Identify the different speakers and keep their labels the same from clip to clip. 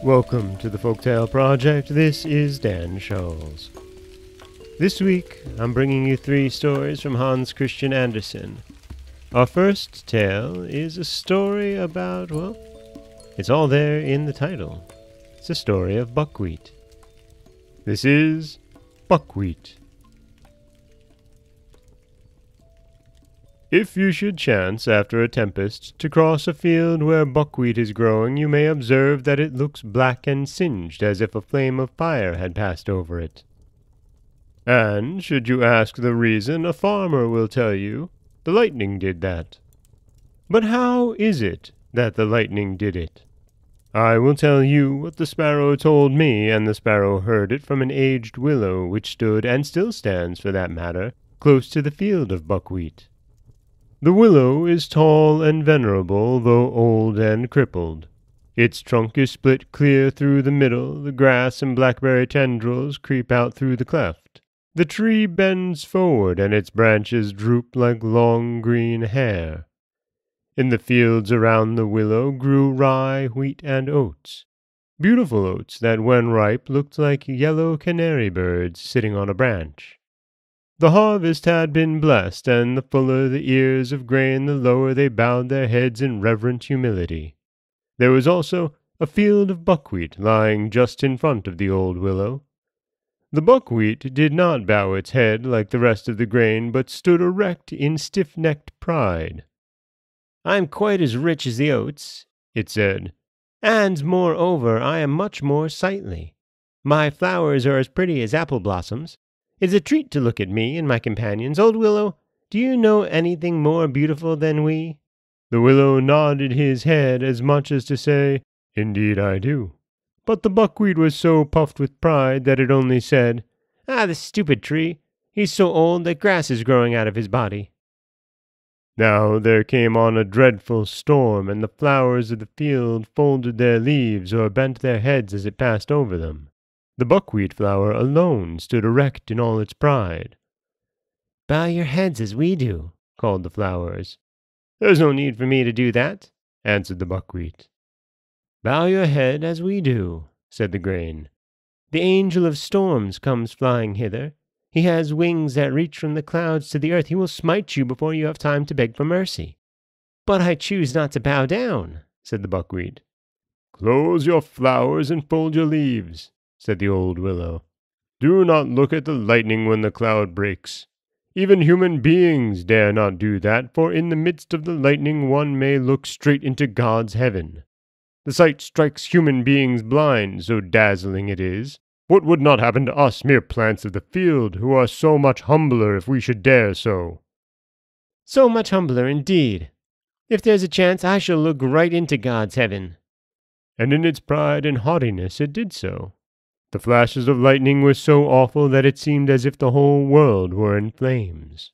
Speaker 1: Welcome to the Folktale Project. This is Dan Scholz. This week, I'm bringing you 3 stories from Hans Christian Andersen. Our first tale is a story about, well, it's all there in the title. It's a story of buckwheat. This is Buckwheat. If you should chance, after a tempest, to cross a field where buckwheat is growing, you may observe that it looks black and singed, as if a flame of fire had passed over it. And, should you ask the reason, a farmer will tell you, the lightning did that. But how is it that the lightning did it? I will tell you what the sparrow told me, and the sparrow heard it from an aged willow which stood, and still stands for that matter, close to the field of buckwheat. The willow is tall and venerable, though old and crippled. Its trunk is split clear through the middle, the grass and blackberry tendrils creep out through the cleft. The tree bends forward, and its branches droop like long green hair. In the fields around the willow grew rye, wheat, and oats. Beautiful oats that, when ripe, looked like yellow canary birds sitting on a branch. The harvest had been blessed, and the fuller the ears of grain, the lower they bowed their heads in reverent humility. There was also a field of buckwheat lying just in front of the old willow. The buckwheat did not bow its head like the rest of the grain, but stood erect in stiff-necked pride. "I am quite as rich as the oats," it said, "and, moreover, I am much more sightly. My flowers are as pretty as apple blossoms. It's a treat to look at me and my companions. Old willow, do you know anything more beautiful than we?" The willow nodded his head as much as to say, "Indeed I do." But the buckwheat was so puffed with pride that it only said, "Ah, the stupid tree! He's so old that grass is growing out of his body." Now there came on a dreadful storm, and the flowers of the field folded their leaves or bent their heads as it passed over them. The buckwheat flower alone stood erect in all its pride. "Bow your heads as we do," called the flowers. "There's no need for me to do that," answered the buckwheat. "Bow your head as we do," said the grain. "The angel of storms comes flying hither. He has wings that reach from the clouds to the earth. He will smite you before you have time to beg for mercy." "But I choose not to bow down," said the buckwheat. "Close your flowers and fold your leaves," said the old willow. "Do not look at the lightning when the cloud breaks. Even human beings dare not do that, for in the midst of the lightning one may look straight into God's heaven. The sight strikes human beings blind, so dazzling it is. What would not happen to us, mere plants of the field, who are so much humbler if we should dare so?" "So much humbler, indeed. If there's a chance, I shall look right into God's heaven." And in its pride and haughtiness it did so. The flashes of lightning were so awful that it seemed as if the whole world were in flames.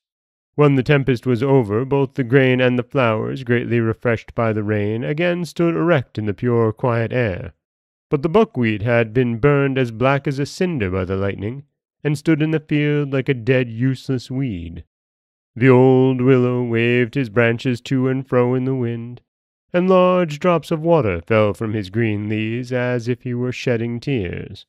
Speaker 1: When the tempest was over, both the grain and the flowers, greatly refreshed by the rain, again stood erect in the pure, quiet air. But the buckwheat had been burned as black as a cinder by the lightning, and stood in the field like a dead, useless weed. The old willow waved his branches to and fro in the wind, and large drops of water fell from his green leaves as if he were shedding tears.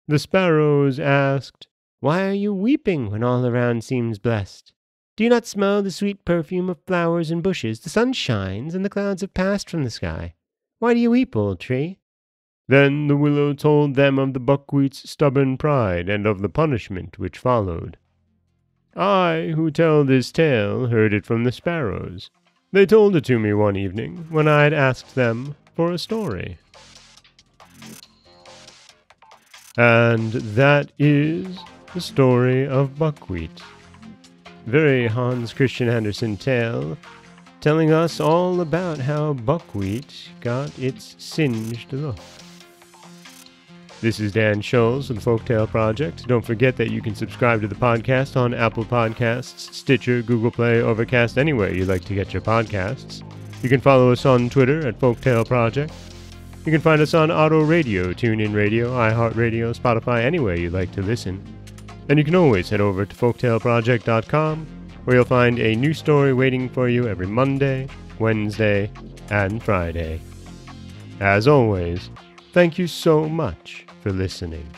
Speaker 1: The sparrows asked, "Why are you weeping when all around seems blessed? Do you not smell the sweet perfume of flowers and bushes? The sun shines, and the clouds have passed from the sky. Why do you weep, old tree?" Then the willow told them of the buckwheat's stubborn pride, and of the punishment which followed. I, who tell this tale, heard it from the sparrows. They told it to me one evening, when I had asked them for a story. And that is the story of Buckwheat. Very Hans Christian Andersen tale, telling us all about how buckwheat got its singed look. This is Dan Scholz of the Folktale Project. Don't forget that you can subscribe to the podcast on Apple Podcasts, Stitcher, Google Play, Overcast, anywhere you like to get your podcasts. You can follow us on Twitter at Folktale Project. You can find us on Auto Radio, TuneIn Radio, iHeartRadio, Spotify, anywhere you like to listen. And you can always head over to folktaleproject.com where you'll find a new story waiting for you every Monday, Wednesday, and Friday. As always, thank you so much for listening.